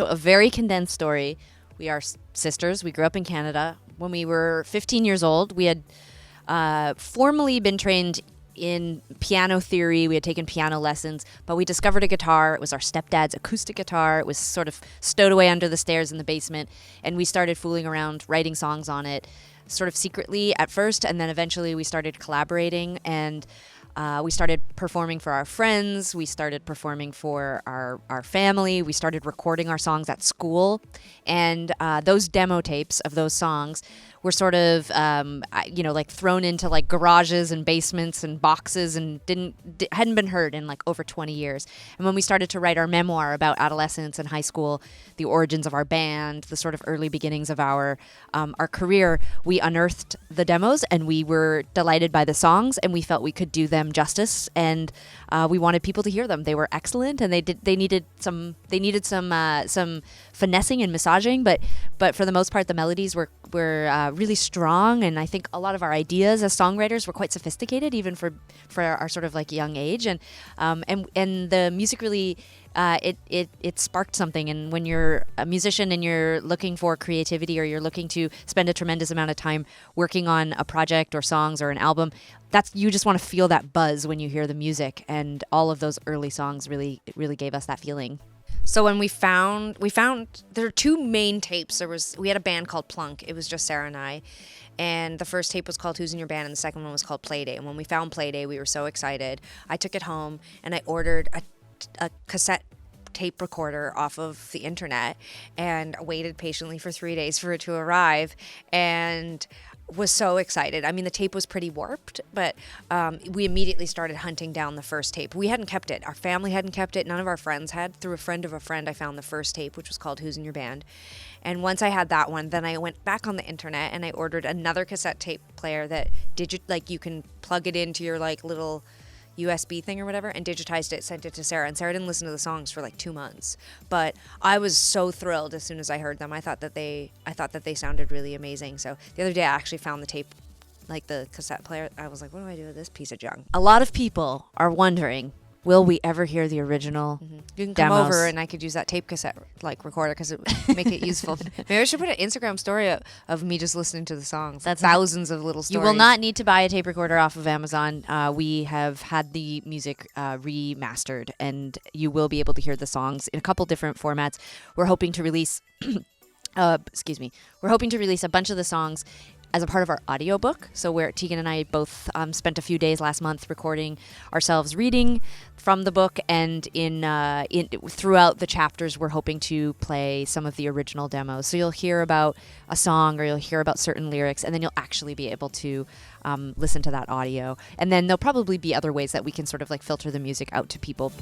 So a very condensed story. We are sisters. We grew up in Canada. When we were 15 years old, we had formally been trained in piano theory. We had taken piano lessons, but we discovered a guitar. It was our stepdad's acoustic guitar. It was sort of stowed away under the stairs in the basement, and we started fooling around, writing songs on it, sort of secretly at first, and then eventually we started collaborating, and we started performing for our friends. We started performing for our family. We started recording our songs at school, and those demo tapes of those songs were sort of, like thrown into like garages and basements and boxes, and hadn't been heard in like over 20 years. And when we started to write our memoir about adolescence and high school, the origins of our band, the sort of early beginnings of our career, we unearthed the demos, and we were delighted by the songs, and we felt we could do them justice, and we wanted people to hear them. They were excellent, and they needed some finessing and massaging, but for the most part, the melodies were really strong, and I think a lot of our ideas as songwriters were quite sophisticated, even for our sort of like young age, and the music really it sparked something. And when you're a musician and you're looking for creativity, or you're looking to spend a tremendous amount of time working on a project or songs or an album, you just want to feel that buzz when you hear the music, and all of those early songs really gave us that feeling. So when we found there are two main tapes. We had a band called Plunk. It was just Sara and I. And the first tape was called Who's in Your Band, and the second one was called Playdate. And when we found Playdate, we were so excited. I took it home and I ordered a cassette tape recorder off of the internet, and waited patiently for 3 days for it to arrive, and was so excited. I mean, the tape was pretty warped, but we immediately started hunting down the first tape. We hadn't kept it. Our family hadn't kept it. None of our friends had. Through a friend of a friend, I found the first tape, which was called Who's in Your Band. And once I had that one, then I went back on the internet and I ordered another cassette tape player that you can plug it into your like little USB thing or whatever, and digitized it, sent it to Sara, and Sara didn't listen to the songs for like 2 months, but I was so thrilled as soon as I heard them. I thought that they sounded really amazing. So the other day I actually found the tape, like the cassette player. I was like, what do I do with this piece of junk? A lot of people are wondering, will we ever hear the original You can come demos? over and I could use that tape cassette like recorder, because it make it useful. Maybe I should put an Instagram story of me just listening to the songs. That's thousands of little stories. You will not need to buy a tape recorder off of Amazon. We have had the music remastered, and you will be able to hear the songs in a couple different formats. We're hoping to release We're hoping to release a bunch of the songs as a part of our audiobook. So where Tegan and I both spent a few days last month recording ourselves reading from the book, and in throughout the chapters we're hoping to play some of the original demos. So you'll hear about a song, or you'll hear about certain lyrics, and then you'll actually be able to listen to that audio. And then there'll probably be other ways that we can sort of like filter the music out to people.